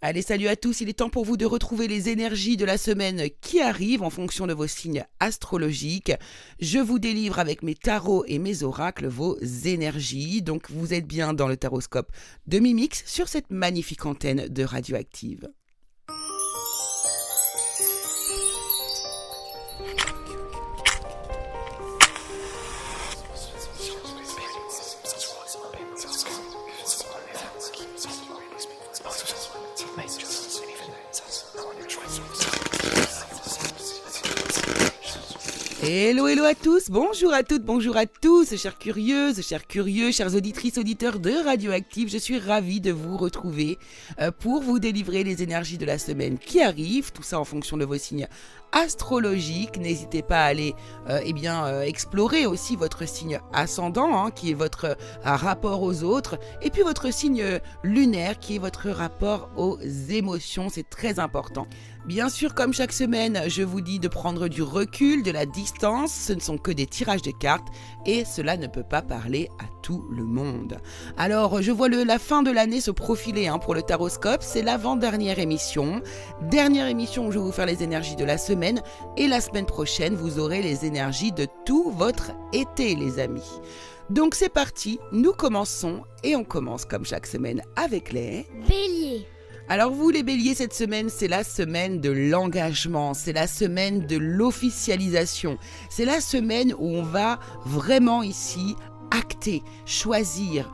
Allez, salut à tous, il est temps pour vous de retrouver les énergies de la semaine qui arrivent en fonction de vos signes astrologiques. Je vous délivre avec mes tarots et mes oracles vos énergies. Donc vous êtes bien dans le taroscope de Mimix sur cette magnifique antenne de Radioactive. Hello, hello à tous, bonjour à toutes, bonjour à tous, chères curieuses, chers curieux, chères auditrices, auditeurs de Radioactive. Je suis ravie de vous retrouver pour vous délivrer les énergies de la semaine qui arrive, tout ça en fonction de vos signes astrologiques. N'hésitez pas à aller explorer aussi votre signe ascendant, qui est votre rapport aux autres, et puis votre signe lunaire qui est votre rapport aux émotions, c'est très important. Bien sûr, comme chaque semaine, je vous dis de prendre du recul, de la distance, ce ne sont que des tirages de cartes et cela ne peut pas parler à tout le monde. Alors, je vois la fin de l'année se profiler pour le taroscope, c'est l'avant-dernière émission. Dernière émission où je vais vous faire les énergies de la semaine et la semaine prochaine, vous aurez les énergies de tout votre été, les amis. Donc c'est parti, nous commençons et on commence comme chaque semaine avec les Bélier. Alors vous les béliers, cette semaine, c'est la semaine de l'engagement, c'est la semaine de l'officialisation, c'est la semaine où on va vraiment ici acter, choisir,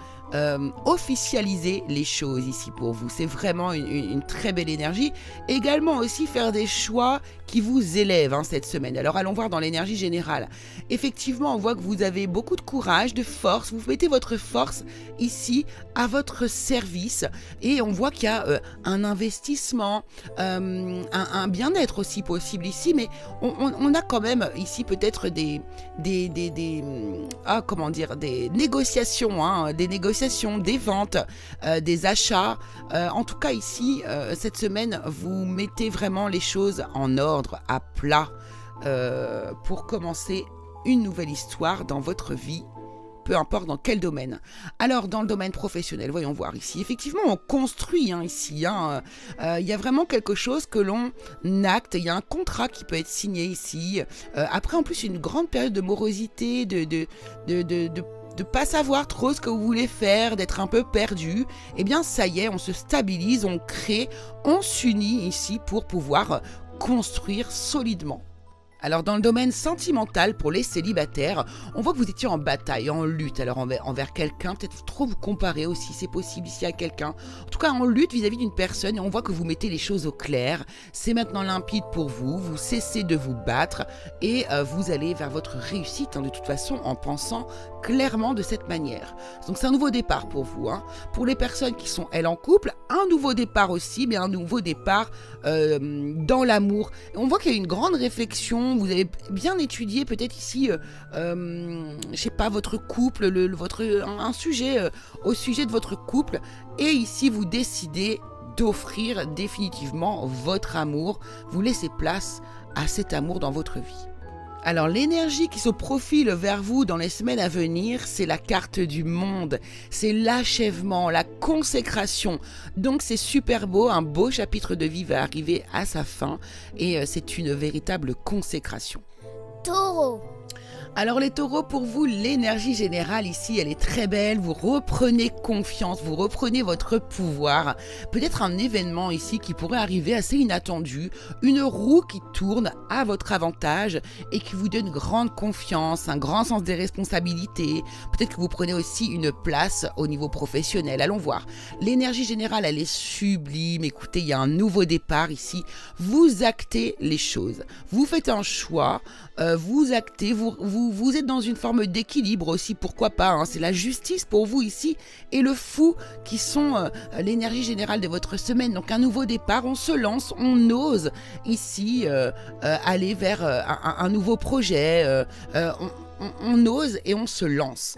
officialiser les choses ici pour vous. C'est vraiment une très belle énergie. Également aussi faire des choix qui vous élèvent cette semaine. Alors allons voir dans l'énergie générale. Effectivement, on voit que vous avez beaucoup de courage, de force. Vous mettez votre force ici à votre service et on voit qu'il y a un investissement, un bien-être aussi possible ici, mais on a quand même ici peut-être des négociations, des ventes, des achats. En tout cas ici, cette semaine, vous mettez vraiment les choses en ordre, à plat, pour commencer une nouvelle histoire dans votre vie, peu importe dans quel domaine. Alors, dans le domaine professionnel, voyons voir ici. Effectivement, on construit ici. Il y a vraiment quelque chose que l'on acte. Il y a un contrat qui peut être signé ici. Après, en plus, une grande période de morosité, de pas savoir trop ce que vous voulez faire, d'être un peu perdu, eh bien ça y est, on se stabilise, on crée, on s'unit ici pour pouvoir construire solidement. Alors dans le domaine sentimental pour les célibataires, on voit que vous étiez en bataille, en lutte, alors envers quelqu'un, peut-être trop vous comparer aussi, c'est possible ici à quelqu'un. En tout cas en lutte vis-à-vis d'une personne et on voit que vous mettez les choses au clair, c'est maintenant limpide pour vous, vous cessez de vous battre et vous allez vers votre réussite de toute façon en pensant clairement de cette manière. Donc c'est un nouveau départ pour vous. Pour les personnes qui sont elles en couple, un nouveau départ aussi, mais un nouveau départ dans l'amour. On voit qu'il y a une grande réflexion. Vous avez bien étudié peut-être ici, je sais pas, votre couple, un sujet au sujet de votre couple. Et ici, vous décidez d'offrir définitivement votre amour. Vous laissez place à cet amour dans votre vie. Alors l'énergie qui se profile vers vous dans les semaines à venir, c'est la carte du monde, c'est l'achèvement, la consécration. Donc c'est super beau, un beau chapitre de vie va arriver à sa fin et c'est une véritable consécration. Taureau. Alors les taureaux, pour vous, l'énergie générale ici, elle est très belle, vous reprenez confiance, vous reprenez votre pouvoir. Peut-être un événement ici qui pourrait arriver assez inattendu, une roue qui tourne à votre avantage et qui vous donne grande confiance, un grand sens des responsabilités. Peut-être que vous prenez aussi une place au niveau professionnel, allons voir. L'énergie générale, elle est sublime, écoutez, il y a un nouveau départ ici. Vous actez les choses, vous faites un choix, vous actez, vous êtes dans une forme d'équilibre aussi, pourquoi pas, c'est la justice pour vous ici et le fou qui sont l'énergie générale de votre semaine. Donc un nouveau départ, on se lance, on ose ici aller vers un nouveau projet, on ose et on se lance.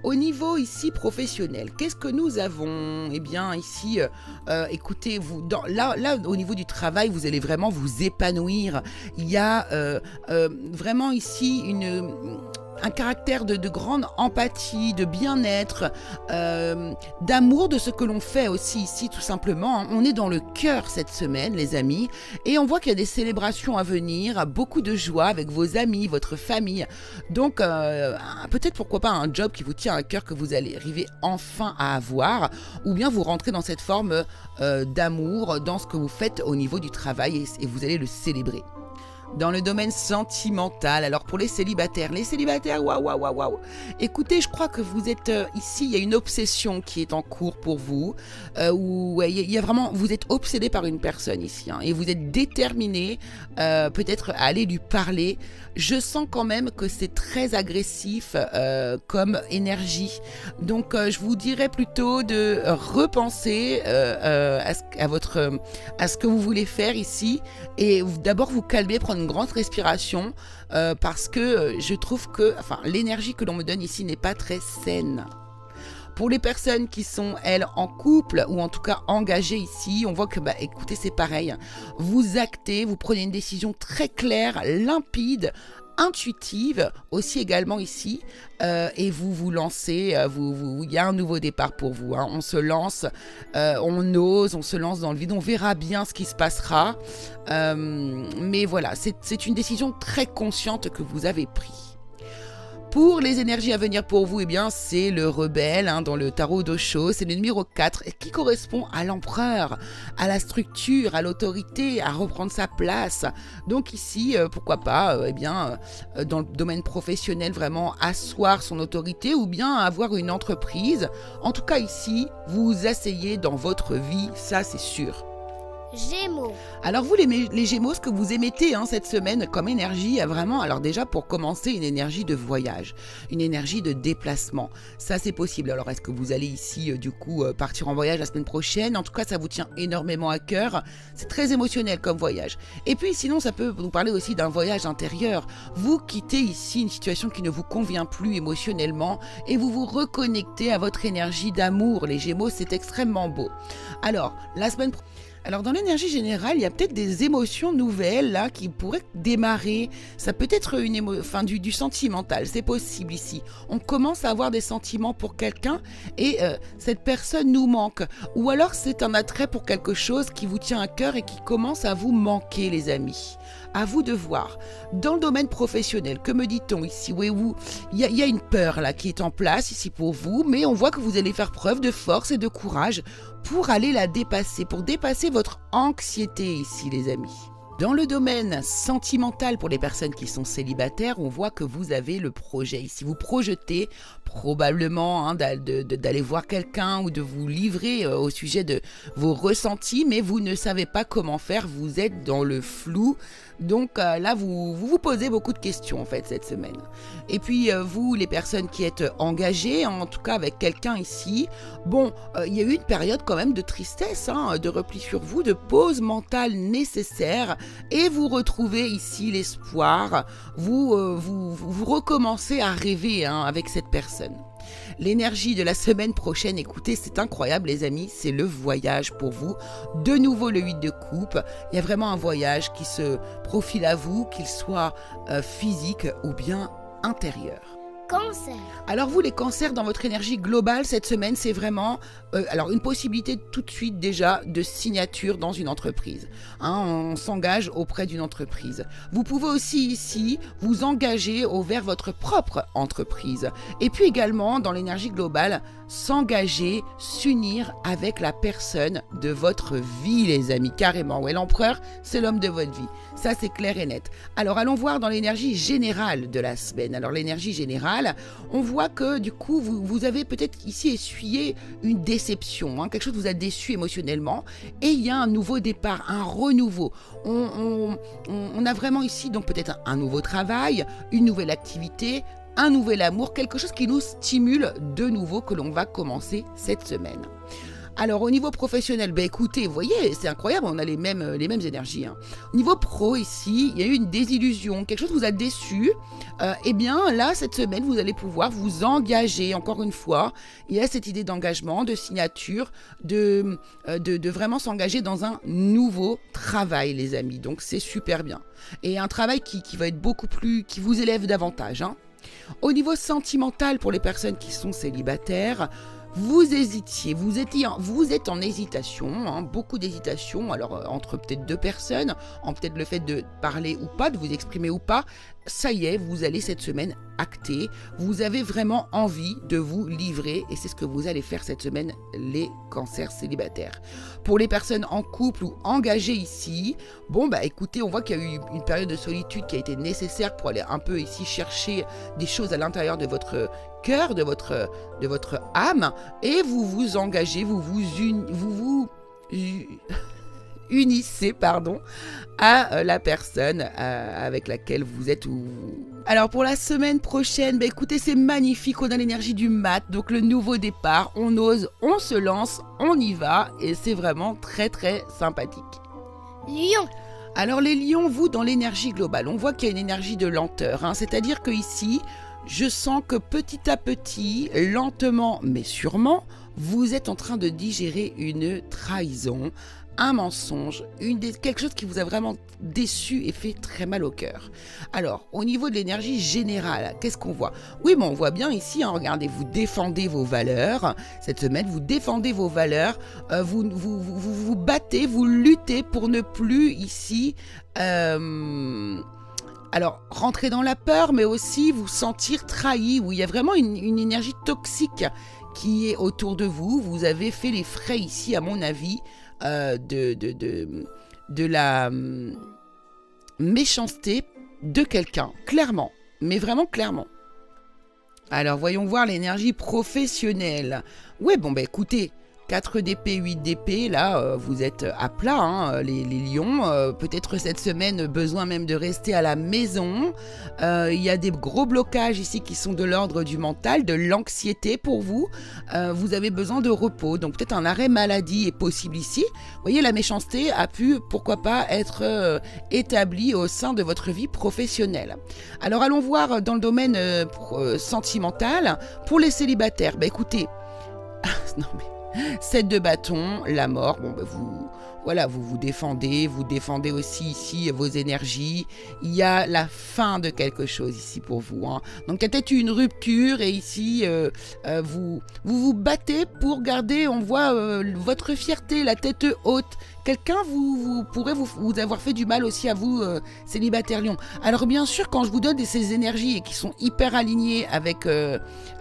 Au niveau ici professionnel, qu'est-ce que nous avons? Eh bien ici, écoutez, là au niveau du travail, vous allez vraiment vous épanouir. Il y a vraiment ici un caractère de grande empathie, de bien-être, d'amour de ce que l'on fait aussi ici tout simplement. On est dans le cœur cette semaine les amis et on voit qu'il y a des célébrations à venir, beaucoup de joie avec vos amis, votre famille. Donc peut-être pourquoi pas un job qui vous tient à cœur que vous allez arriver enfin à avoir, ou bien vous rentrez dans cette forme d'amour dans ce que vous faites au niveau du travail et vous allez le célébrer. Dans le domaine sentimental, alors pour les célibataires, waouh. Écoutez, je crois que vous êtes ici, il y a une obsession qui est en cours pour vous, où il y a vraiment, vous êtes obsédé par une personne ici, hein, et vous êtes déterminé peut-être à aller lui parler. Je sens quand même que c'est très agressif comme énergie, donc je vous dirais plutôt de repenser à ce que vous voulez faire ici, et d'abord vous calmer, prendre une grande respiration parce que je trouve que l'énergie que l'on me donne ici n'est pas très saine. Pour les personnes qui sont, elles, en couple ou en tout cas engagées ici, on voit que, écoutez, c'est pareil. Vous actez, vous prenez une décision très claire, limpide, intuitive aussi également ici, et vous vous lancez, il y a un nouveau départ pour vous, hein. On se lance, on ose, on se lance dans le vide, on verra bien ce qui se passera, mais voilà, c'est une décision très consciente que vous avez prise. Pour les énergies à venir pour vous, eh bien, c'est le rebelle hein, dans le tarot d'Osho, c'est le numéro 4 qui correspond à l'empereur, à la structure, à l'autorité, à reprendre sa place. Donc ici, pourquoi pas, dans le domaine professionnel, vraiment asseoir son autorité ou bien avoir une entreprise. En tout cas ici, vous vous asseyez dans votre vie, ça c'est sûr. Gémeaux. Alors vous les Gémeaux, ce que vous émettez cette semaine comme énergie, vraiment, alors déjà pour commencer, une énergie de voyage, une énergie de déplacement. Ça c'est possible. Alors est-ce que vous allez ici partir en voyage la semaine prochaine? En tout cas ça vous tient énormément à cœur. C'est très émotionnel comme voyage. Et puis sinon ça peut vous parler aussi d'un voyage intérieur. Vous quittez ici une situation qui ne vous convient plus émotionnellement et vous vous reconnectez à votre énergie d'amour. Les Gémeaux, c'est extrêmement beau. Alors dans l'énergie générale, il y a peut-être des émotions nouvelles là qui pourraient démarrer. Ça peut être du sentimental, c'est possible ici. On commence à avoir des sentiments pour quelqu'un et cette personne nous manque. Ou alors c'est un attrait pour quelque chose qui vous tient à cœur et qui commence à vous manquer, les amis. À vous de voir. Dans le domaine professionnel, que me dit-on ici? Il y a une peur là qui est en place ici pour vous, mais on voit que vous allez faire preuve de force et de courage pour aller la dépasser, pour dépasser votre anxiété ici, les amis. Dans le domaine sentimental, pour les personnes qui sont célibataires, on voit que vous avez le projet ici. Vous projetez probablement d'aller voir quelqu'un ou de vous livrer au sujet de vos ressentis, mais vous ne savez pas comment faire, vous êtes dans le flou. Donc là, vous posez beaucoup de questions en fait cette semaine. Et puis vous, les personnes qui êtes engagées, en tout cas avec quelqu'un ici, il y a eu une période quand même de tristesse, de repli sur vous, de pause mentale nécessaire, et vous retrouvez ici l'espoir. Vous recommencez à rêver avec cette personne. L'énergie de la semaine prochaine, écoutez, c'est incroyable les amis, c'est le voyage pour vous. De nouveau le 8 de coupe, il y a vraiment un voyage qui se profile à vous, qu'il soit physique ou bien intérieur. Cancer. Alors vous, les cancers, dans votre énergie globale cette semaine, c'est vraiment une possibilité tout de suite déjà de signature dans une entreprise. On s'engage auprès d'une entreprise. Vous pouvez aussi ici vous engager vers votre propre entreprise. Et puis également, dans l'énergie globale, s'engager, s'unir avec la personne de votre vie, les amis, carrément. Ouais, l'empereur, c'est l'homme de votre vie. Ça, c'est clair et net. Alors, allons voir dans l'énergie générale de la semaine. Alors, l'énergie générale, on voit que du coup, vous avez peut-être ici essuyé une déception. Quelque chose vous a déçu émotionnellement. Et il y a un nouveau départ, un renouveau. On a vraiment ici, donc peut-être un nouveau travail, une nouvelle activité, un nouvel amour, quelque chose qui nous stimule de nouveau, que l'on va commencer cette semaine. Alors au niveau professionnel, écoutez, vous voyez, c'est incroyable, on a les mêmes énergies. Au niveau pro ici, il y a eu une désillusion, quelque chose vous a déçu. Eh bien là, cette semaine, vous allez pouvoir vous engager, encore une fois. Il y a cette idée d'engagement, de signature, de vraiment s'engager dans un nouveau travail, les amis. Donc c'est super bien. Et un travail qui va être beaucoup plus, qui vous élève davantage. Au niveau sentimental, pour les personnes qui sont célibataires, vous hésitiez, vous êtes en hésitation, hein, beaucoup d'hésitation, alors entre peut-être deux personnes, en peut-être le fait de parler ou pas, de vous exprimer ou pas, ça y est, vous allez cette semaine acter, vous avez vraiment envie de vous livrer et c'est ce que vous allez faire cette semaine, les cancers célibataires. Pour les personnes en couple ou engagées ici, bon bah écoutez, on voit qu'il y a eu une période de solitude qui a été nécessaire pour aller un peu ici chercher des choses à l'intérieur de votre cœur, de votre âme, et vous vous engagez, vous vous unissez à la personne avec laquelle vous êtes. Alors pour la semaine prochaine, bah écoutez, c'est magnifique, on a l'énergie du mat, donc le nouveau départ, on ose, on se lance, on y va, et c'est vraiment très très sympathique. Lion. Alors les lions, vous, dans l'énergie globale, on voit qu'il y a une énergie de lenteur, hein, c'est-à-dire que ici, je sens que petit à petit, lentement mais sûrement, vous êtes en train de digérer une trahison, un mensonge, quelque chose qui vous a vraiment déçu et fait très mal au cœur. Alors, au niveau de l'énergie générale, qu'est-ce qu'on voit? Oui, mais on voit bien ici, hein, regardez, vous défendez vos valeurs. Cette semaine, vous défendez vos valeurs, vous battez, vous luttez pour ne plus ici... Alors, rentrer dans la peur, mais aussi vous sentir trahi, où il y a vraiment une énergie toxique qui est autour de vous. Vous avez fait les frais ici, à mon avis, de la méchanceté de quelqu'un, clairement, mais vraiment clairement. Alors, voyons voir l'énergie professionnelle. Ouais, bon, bah écoutez... 4 d'épée, 8 d'épée, là, vous êtes à plat, hein, les lions. Peut-être cette semaine, besoin même de rester à la maison. Il y a des gros blocages ici qui sont de l'ordre du mental, de l'anxiété pour vous. Vous avez besoin de repos, donc peut-être un arrêt maladie est possible ici. Vous voyez, la méchanceté a pu, pourquoi pas, être établie au sein de votre vie professionnelle. Alors, allons voir dans le domaine sentimental, pour les célibataires. Bah écoutez, non mais... 7 de bâton, la mort, bon bah vous vous défendez aussi ici vos énergies, il y a la fin de quelque chose ici pour vous, hein. Donc il y a peut-être une rupture et ici vous battez pour garder, on voit votre fierté, la tête haute. Quelqu'un vous pourrait vous avoir fait du mal aussi à vous, célibataire lion. Alors bien sûr, quand je vous donne ces énergies et qui sont hyper alignées avec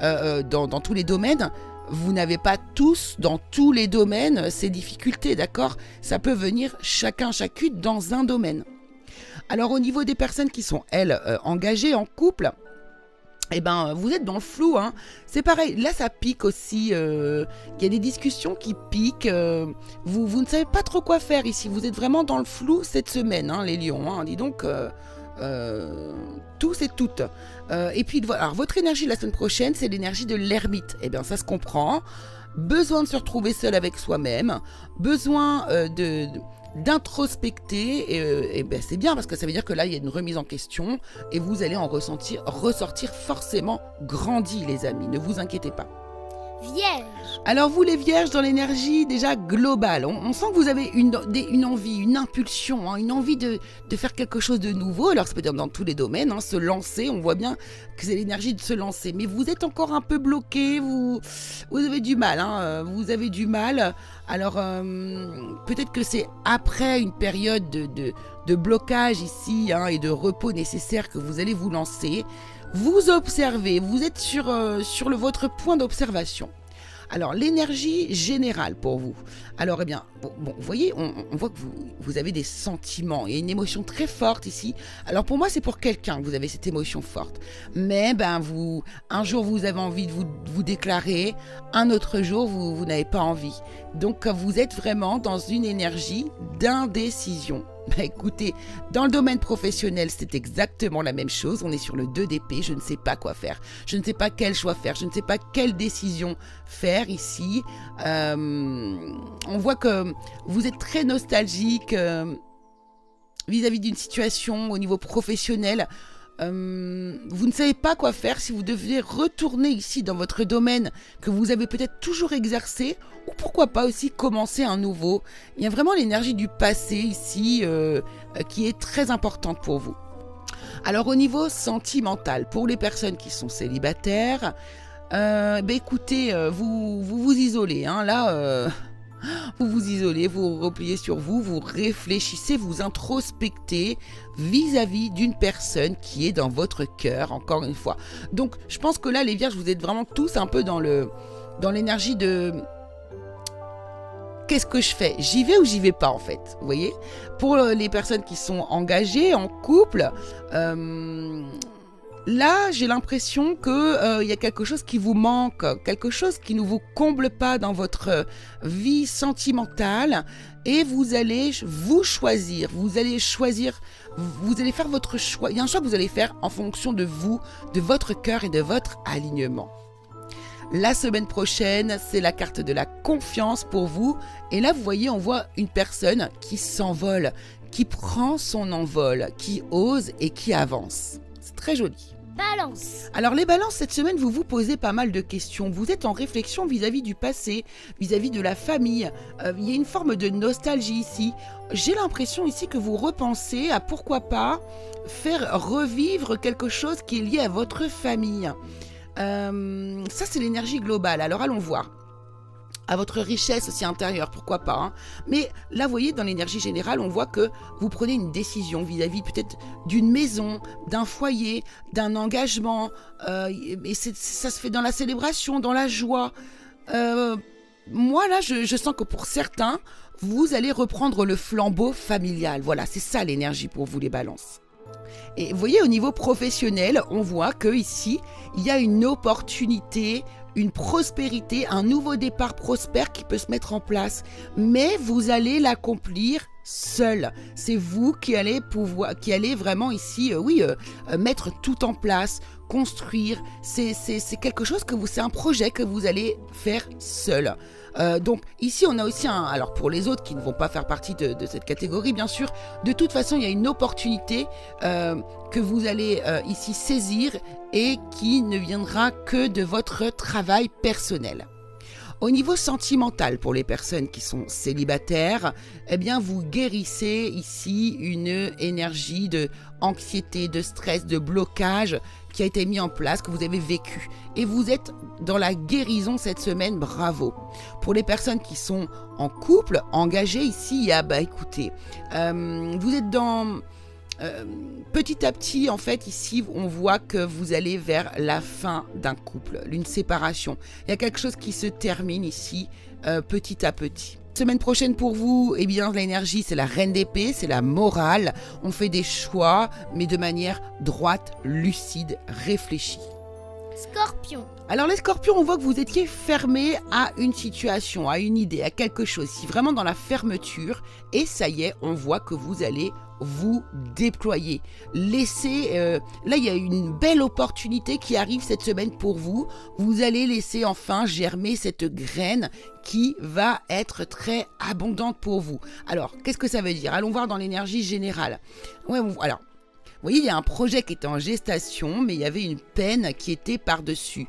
dans tous les domaines, vous n'avez pas tous, dans tous les domaines, ces difficultés, d'accord? Ça peut venir chacune dans un domaine. Alors au niveau des personnes qui sont, elles, engagées en couple, eh ben, vous êtes dans le flou, hein. C'est pareil, là ça pique aussi, il y a des discussions qui piquent, vous ne savez pas trop quoi faire ici, vous êtes vraiment dans le flou cette semaine, hein, les lions, hein. Dis donc... tous et toutes. Et puis, alors, votre énergie la semaine prochaine, c'est l'énergie de l'ermite. Eh bien, ça se comprend. Besoin de se retrouver seul avec soi-même. Besoin d'introspecter. Et ben, c'est bien parce que ça veut dire que là, il y a une remise en question et vous allez en ressortir forcément grandi, les amis. Ne vous inquiétez pas. Vierge. Alors vous les vierges, dans l'énergie déjà globale, on sent que vous avez une envie, une impulsion, hein, une envie de faire quelque chose de nouveau. Alors ça peut dire dans tous les domaines, hein, se lancer, on voit bien que c'est l'énergie de se lancer. Mais vous êtes encore un peu bloqué, vous avez du mal, hein, vous avez du mal. Alors peut-être que c'est après une période de blocage ici, hein, et de repos nécessaire que vous allez vous lancer. Vous observez, vous êtes sur votre point d'observation. Alors, l'énergie générale pour vous. Alors, eh bien, bon, vous voyez, on voit que vous avez des sentiments. Il y a une émotion très forte ici. Alors, pour moi, c'est pour quelqu'un que vous avez cette émotion forte. Mais, un jour, vous avez envie de vous déclarer. Un autre jour, vous n'avez pas envie. Donc, vous êtes vraiment dans une énergie d'indécision. Écoutez, dans le domaine professionnel, c'est exactement la même chose. On est sur le 2 d'épée, je ne sais pas quoi faire. Je ne sais pas quel choix faire, je ne sais pas quelle décision faire ici. On voit que vous êtes très nostalgique vis-à-vis d'une situation au niveau professionnel. Vous ne savez pas quoi faire si vous devez retourner ici dans votre domaine que vous avez peut-être toujours exercé, ou pourquoi pas aussi commencer un nouveau. Il y a vraiment l'énergie du passé ici qui est très importante pour vous. Alors au niveau sentimental, pour les personnes qui sont célibataires, écoutez, vous isolez, hein, là, vous vous isolez, vous repliez sur vous, vous réfléchissez, vous introspectez vis-à-vis d'une personne qui est dans votre cœur, encore une fois. Donc je pense que là, les vierges, vous êtes vraiment tous un peu dans l'énergie de... Qu'est-ce que je fais? J'y vais ou j'y vais pas, en fait? Vous voyez? Pour les personnes qui sont engagées, en couple, là, j'ai l'impression que y a quelque chose qui vous manque, quelque chose qui ne vous comble pas dans votre vie sentimentale, et vous allez vous choisir, vous allez faire votre choix. Il y a un choix que vous allez faire en fonction de vous, de votre cœur et de votre alignement. La semaine prochaine, c'est la carte de la confiance pour vous. Et là, vous voyez, on voit une personne qui s'envole, qui prend son envol, qui ose et qui avance. C'est très joli. Balance. Alors les balances, cette semaine, vous vous posez pas mal de questions. Vous êtes en réflexion vis-à-vis du passé, vis-à-vis de la famille. Il y a une forme de nostalgie ici. J'ai l'impression ici que vous repensez à pourquoi pas faire revivre quelque chose qui est lié à votre famille. Ça, c'est l'énergie globale. Alors allons voir. À votre richesse aussi intérieure, pourquoi pas, hein. Mais là, vous voyez, dans l'énergie générale, on voit que vous prenez une décision vis-à-vis peut-être d'une maison, d'un foyer, d'un engagement, et ça se fait dans la célébration, dans la joie. Moi, là, je sens que pour certains, vous allez reprendre le flambeau familial. Voilà, c'est ça l'énergie pour vous, les balances. Et vous voyez, au niveau professionnel, on voit que ici, il y a une opportunité, une prospérité, un nouveau départ prospère qui peut se mettre en place. Mais vous allez l'accomplir seul. C'est vous qui allez vraiment ici, mettre tout en place, construire. C'est quelque chose c'est un projet que vous allez faire seul. Donc ici on a aussi alors pour les autres qui ne vont pas faire partie de cette catégorie, bien sûr, de toute façon il y a une opportunité que vous allez ici saisir et qui ne viendra que de votre travail personnel. Au niveau sentimental, pour les personnes qui sont célibataires, eh bien, vous guérissez ici une énergie de anxiété, de stress, de blocage qui a été mis en place, que vous avez vécu. Et vous êtes dans la guérison cette semaine, bravo. Pour les personnes qui sont en couple, engagées, ici, il y a, écoutez, vous êtes dans... petit à petit, en fait, ici, on voit que vous allez vers la fin d'un couple, une séparation. Il y a quelque chose qui se termine ici, petit à petit. Semaine prochaine pour vous, eh bien, l'énergie, c'est la reine d'épée, c'est la morale. On fait des choix, mais de manière droite, lucide, réfléchie. Scorpion. Alors les scorpions, on voit que vous étiez fermés à une situation, à une idée, à quelque chose. Si vraiment dans la fermeture, et ça y est, on voit que vous allez vous déployer. Là, il y a une belle opportunité qui arrive cette semaine pour vous. Vous allez laisser enfin germer cette graine qui va être très abondante pour vous. Alors, qu'est-ce que ça veut dire? Allons voir dans l'énergie générale. Alors, vous voyez, il y a un projet qui était en gestation, mais il y avait une peine qui était par-dessus.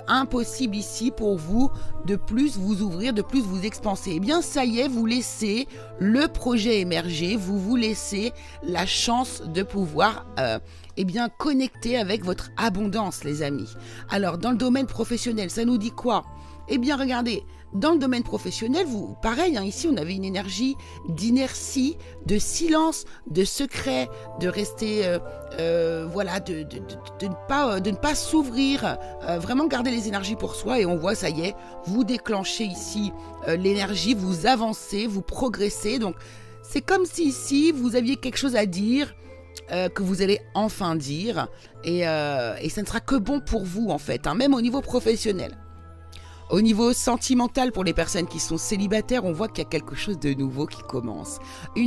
Impossible ici pour vous de plus vous ouvrir, de plus vous expanser. Eh bien, ça y est, vous laissez le projet émerger, vous laissez la chance de pouvoir connecter avec votre abondance, les amis. Alors, dans le domaine professionnel, ça nous dit quoi? Eh bien, regardez, dans le domaine professionnel, pareil, ici, on avait une énergie d'inertie, de silence, de secret, de rester, de ne pas s'ouvrir, vraiment garder les énergies pour soi. Et on voit, ça y est, vous déclenchez ici l'énergie, vous avancez, vous progressez. Donc, c'est comme si ici, vous aviez quelque chose à dire, que vous allez enfin dire. Et ça ne sera que bon pour vous, en fait, même au niveau professionnel. Au niveau sentimental, pour les personnes qui sont célibataires, on voit qu'il y a quelque chose de nouveau qui commence.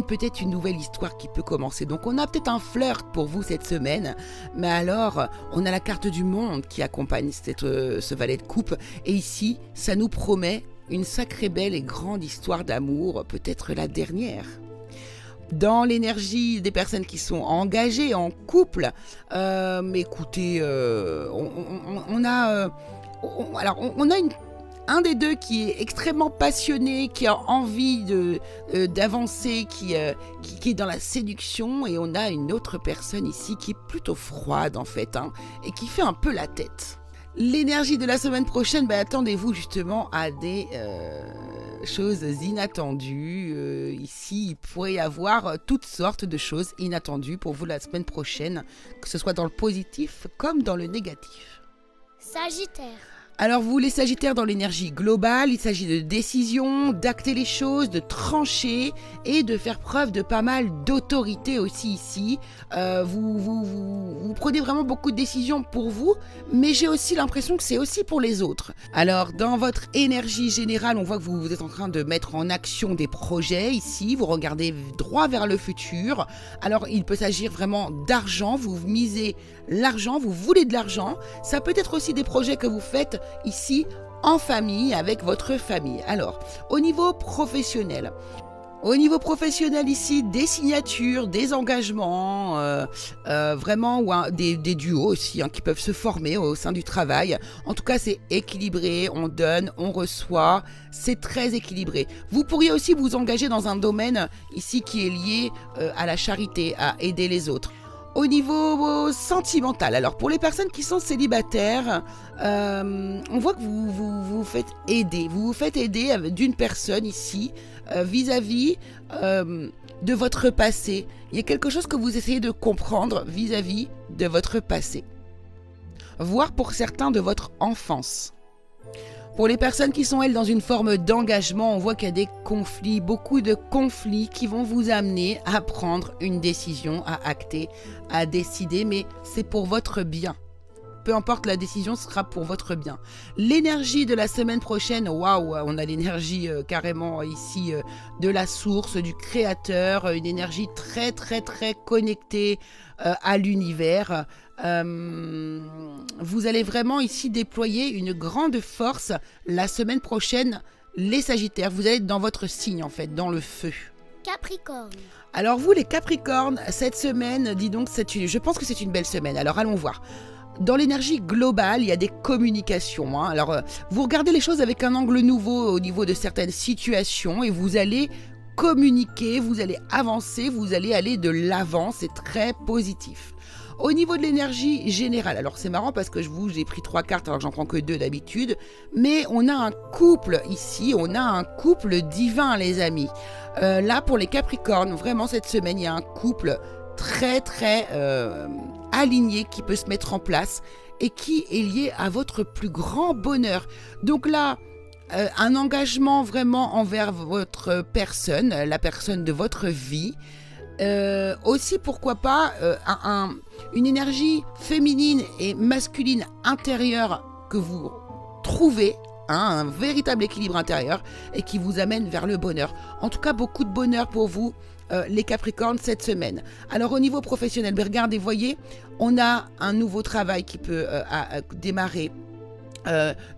Peut-être une nouvelle histoire qui peut commencer. Donc on a peut-être un flirt pour vous cette semaine. Mais alors, on a la carte du monde qui accompagne ce valet de coupe. Et ici, ça nous promet une sacrée belle et grande histoire d'amour, peut-être la dernière. Dans l'énergie des personnes qui sont engagées en couple, écoutez, on a une un des deux qui est extrêmement passionné, qui a envie d'avancer, qui est dans la séduction, et on a une autre personne ici qui est plutôt froide en fait, hein, et qui fait un peu la tête. L'énergie de la semaine prochaine, attendez-vous justement à des choses inattendues. Ici, il pourrait y avoir toutes sortes de choses inattendues pour vous la semaine prochaine, que ce soit dans le positif comme dans le négatif. Sagittaire. Alors vous, les Sagittaires, dans l'énergie globale, il s'agit de décision, d'acter les choses, de trancher et de faire preuve de pas mal d'autorité aussi ici. Vous prenez vraiment beaucoup de décisions pour vous, mais j'ai aussi l'impression que c'est aussi pour les autres. Alors dans votre énergie générale, on voit que vous êtes en train de mettre en action des projets ici, vous regardez droit vers le futur. Alors il peut s'agir vraiment d'argent, vous misez l'argent, vous voulez de l'argent. Ça peut être aussi des projets que vous faites ici en famille, avec votre famille. Alors, au niveau professionnel ici, des signatures, des engagements, vraiment, ou des duos aussi hein, qui peuvent se former au sein du travail. En tout cas, c'est équilibré, on donne, on reçoit, c'est très équilibré. Vous pourriez aussi vous engager dans un domaine ici qui est lié à la charité, à aider les autres. Au niveau sentimental, alors pour les personnes qui sont célibataires, on voit que vous faites aider. Vous vous faites aider d'une personne ici vis-à-vis de votre passé. Il y a quelque chose que vous essayez de comprendre vis-à-vis de votre passé. Voire pour certains de votre enfance. Pour les personnes qui sont, elles, dans une forme d'engagement, on voit qu'il y a des conflits, beaucoup de conflits qui vont vous amener à prendre une décision, à acter, à décider, mais c'est pour votre bien. Peu importe la décision, ce sera pour votre bien. L'énergie de la semaine prochaine, waouh, on a l'énergie carrément ici de la source, du créateur, une énergie très très très connectée à l'univers. Vous allez vraiment ici déployer une grande force la semaine prochaine, les Sagittaires. Vous allez être dans votre signe en fait, dans le feu. Capricorne. Alors vous les Capricornes, cette semaine, dis donc, je pense que c'est une belle semaine. Alors allons voir. Dans l'énergie globale, il y a des communications. Hein. Alors vous regardez les choses avec un angle nouveau au niveau de certaines situations et vous allez communiquer, vous allez avancer, vous allez aller de l'avant. C'est très positif. Au niveau de l'énergie générale, alors c'est marrant parce que j'ai pris 3 cartes alors que j'en prends que 2 d'habitude, mais on a un couple ici, on a un couple divin les amis. Là pour les Capricornes, vraiment cette semaine, il y a un couple très très aligné qui peut se mettre en place et qui est lié à votre plus grand bonheur. Donc là, un engagement vraiment envers votre personne, la personne de votre vie. Aussi pourquoi pas une énergie féminine et masculine intérieure que vous trouvez, hein, un véritable équilibre intérieur et qui vous amène vers le bonheur. En tout cas, beaucoup de bonheur pour vous, les Capricornes, cette semaine. Alors au niveau professionnel, regardez, voyez, on a un nouveau travail qui peut démarrer.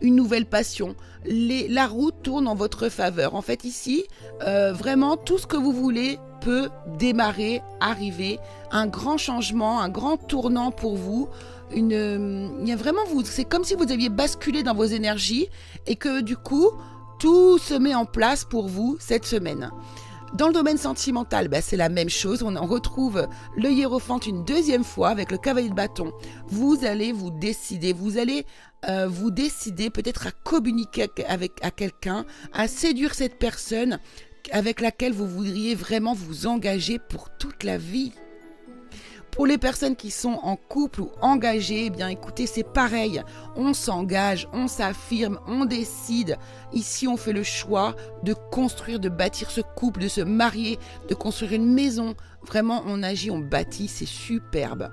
Une nouvelle passion, la roue tourne en votre faveur. En fait ici, vraiment tout ce que vous voulez peut démarrer, arriver, un grand changement, un grand tournant pour vous. Il y a vraiment c'est comme si vous aviez basculé dans vos énergies et que du coup, tout se met en place pour vous cette semaine. Dans le domaine sentimental, c'est la même chose. On retrouve le hiérophante une deuxième fois avec le cavalier de bâton. Vous allez vous décider, vous décider peut-être à communiquer à quelqu'un, à séduire cette personne avec laquelle vous voudriez vraiment vous engager pour toute la vie. Pour les personnes qui sont en couple ou engagées, eh bien écoutez, c'est pareil. On s'engage, on s'affirme, on décide. Ici, on fait le choix de construire, de bâtir ce couple, de se marier, de construire une maison. Vraiment, on agit, on bâtit, c'est superbe.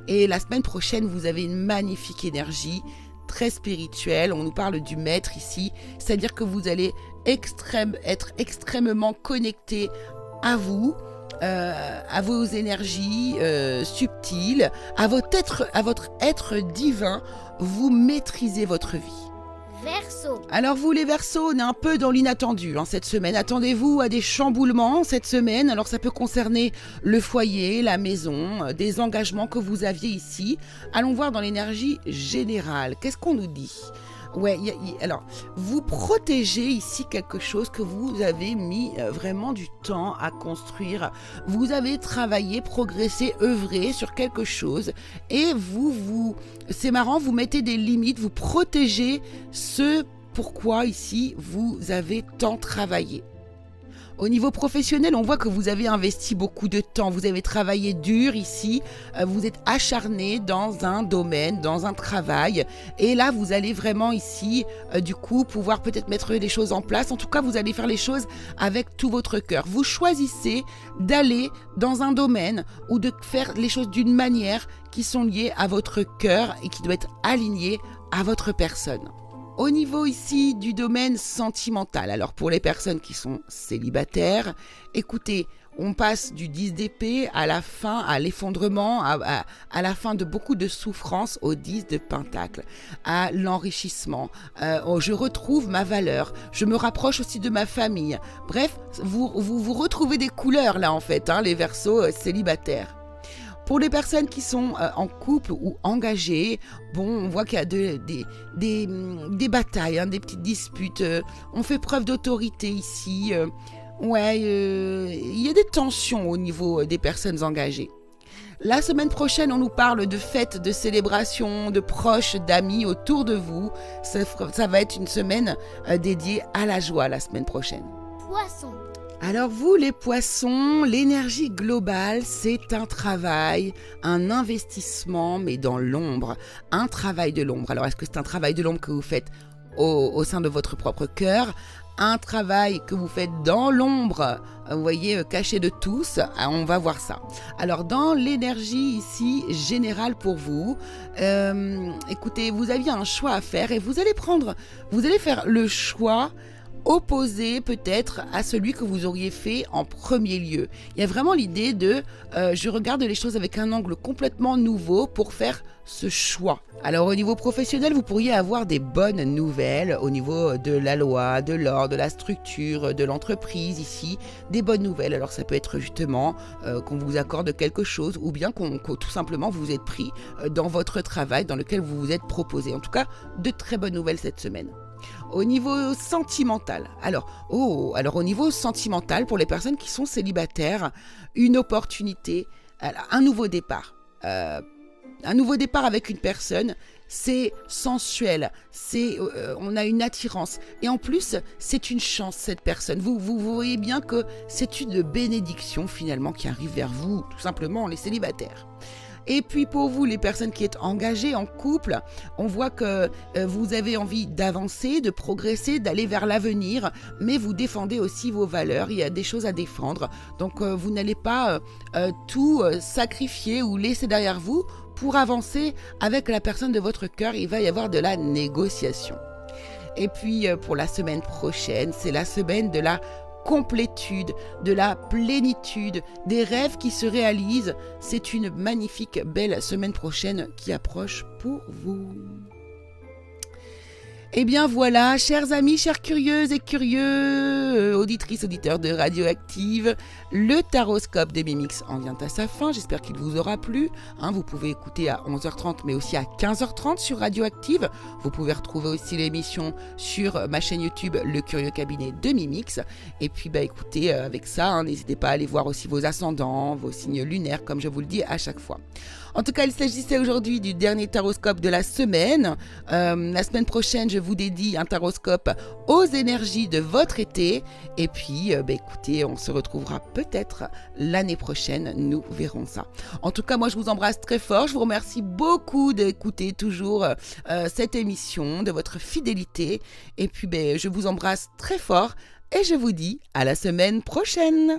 Et la semaine prochaine, vous avez une magnifique énergie, très spirituelle. On nous parle du maître ici, c'est-à-dire que vous allez être extrêmement connecté à vous, à vos énergies subtiles, à votre être divin. Vous maîtrisez votre vie. Verseau. Alors vous les Verseaux, on est un peu dans l'inattendu cette semaine. Attendez-vous à des chamboulements cette semaine. Alors ça peut concerner le foyer, la maison, des engagements que vous aviez ici. Allons voir dans l'énergie générale. Qu'est-ce qu'on nous dit ? Ouais, alors, vous protégez ici quelque chose que vous avez mis vraiment du temps à construire. Vous avez travaillé, progressé, œuvré sur quelque chose et c'est marrant, vous mettez des limites, vous protégez ce pourquoi ici vous avez tant travaillé. Au niveau professionnel, on voit que vous avez investi beaucoup de temps, vous avez travaillé dur ici, vous êtes acharné dans un domaine, dans un travail, et là vous allez vraiment ici, du coup, pouvoir peut-être mettre les choses en place. En tout cas, vous allez faire les choses avec tout votre cœur. Vous choisissez d'aller dans un domaine ou de faire les choses d'une manière qui sont liées à votre cœur et qui doit être alignées à votre personne. Au niveau ici du domaine sentimental, alors pour les personnes qui sont célibataires, écoutez, on passe du 10 d'épée à la fin, à l'effondrement, à la fin de beaucoup de souffrances au 10 de pentacle, à l'enrichissement. Je retrouve ma valeur, je me rapproche aussi de ma famille. Bref, vous retrouvez des couleurs là en fait, les Verseaux célibataires. Pour les personnes qui sont en couple ou engagées, on voit qu'il y a des batailles, des petites disputes. On fait preuve d'autorité ici. Il y a des tensions au niveau des personnes engagées. La semaine prochaine, on nous parle de fêtes, de célébrations, de proches, d'amis autour de vous. Ça va être une semaine dédiée à la joie la semaine prochaine. Poisson. Alors vous les poissons, l'énergie globale, c'est un travail, un investissement, mais dans l'ombre, un travail de l'ombre. Alors est-ce que c'est un travail de l'ombre que vous faites au sein de votre propre cœur, un travail que vous faites dans l'ombre, vous voyez, caché de tous, on va voir ça. Alors dans l'énergie ici générale pour vous, écoutez, vous aviez un choix à faire et vous allez faire le choix opposé peut-être à celui que vous auriez fait en premier lieu. Il y a vraiment l'idée de je regarde les choses avec un angle complètement nouveau pour faire ce choix. Alors au niveau professionnel, vous pourriez avoir des bonnes nouvelles au niveau de la loi, de l'ordre, de la structure, de l'entreprise ici, des bonnes nouvelles. Alors ça peut être justement qu'on vous accorde quelque chose ou bien qu'on tout simplement vous êtes pris dans votre travail dans lequel vous vous êtes proposé. En tout cas, de très bonnes nouvelles cette semaine. Au niveau sentimental, alors au niveau sentimental, pour les personnes qui sont célibataires, une opportunité, un nouveau départ. Un nouveau départ avec une personne, c'est sensuel, on a une attirance. Et en plus, c'est une chance, cette personne. Vous voyez bien que c'est une bénédiction finalement qui arrive vers vous, tout simplement, les célibataires. Et puis pour vous, les personnes qui êtes engagées en couple, on voit que vous avez envie d'avancer, de progresser, d'aller vers l'avenir, mais vous défendez aussi vos valeurs, il y a des choses à défendre. Donc vous n'allez pas tout sacrifier ou laisser derrière vous pour avancer avec la personne de votre cœur, il va y avoir de la négociation. Et puis pour la semaine prochaine, c'est la semaine de la complétude, de la plénitude, des rêves qui se réalisent. C'est une magnifique, belle semaine prochaine qui approche pour vous. Eh bien voilà, chers amis, chères curieuses et curieux, auditrices, auditeurs de Radioactive, le taroscope des Mimix en vient à sa fin. J'espère qu'il vous aura plu. Vous pouvez écouter à 11h30 mais aussi à 15h30 sur Radioactive. Vous pouvez retrouver aussi l'émission sur ma chaîne YouTube, Le Curieux Cabinet de Mimix. Et puis écoutez, avec ça, n'hésitez pas à aller voir aussi vos ascendants, vos signes lunaires, comme je vous le dis à chaque fois. En tout cas, il s'agissait aujourd'hui du dernier taroscope de la semaine. La semaine prochaine, je vous dédie un taroscope aux énergies de votre été. Et puis, écoutez, on se retrouvera peut-être l'année prochaine. Nous verrons ça. En tout cas, moi, je vous embrasse très fort. Je vous remercie beaucoup d'écouter toujours cette émission, de votre fidélité. Et puis, je vous embrasse très fort et je vous dis à la semaine prochaine.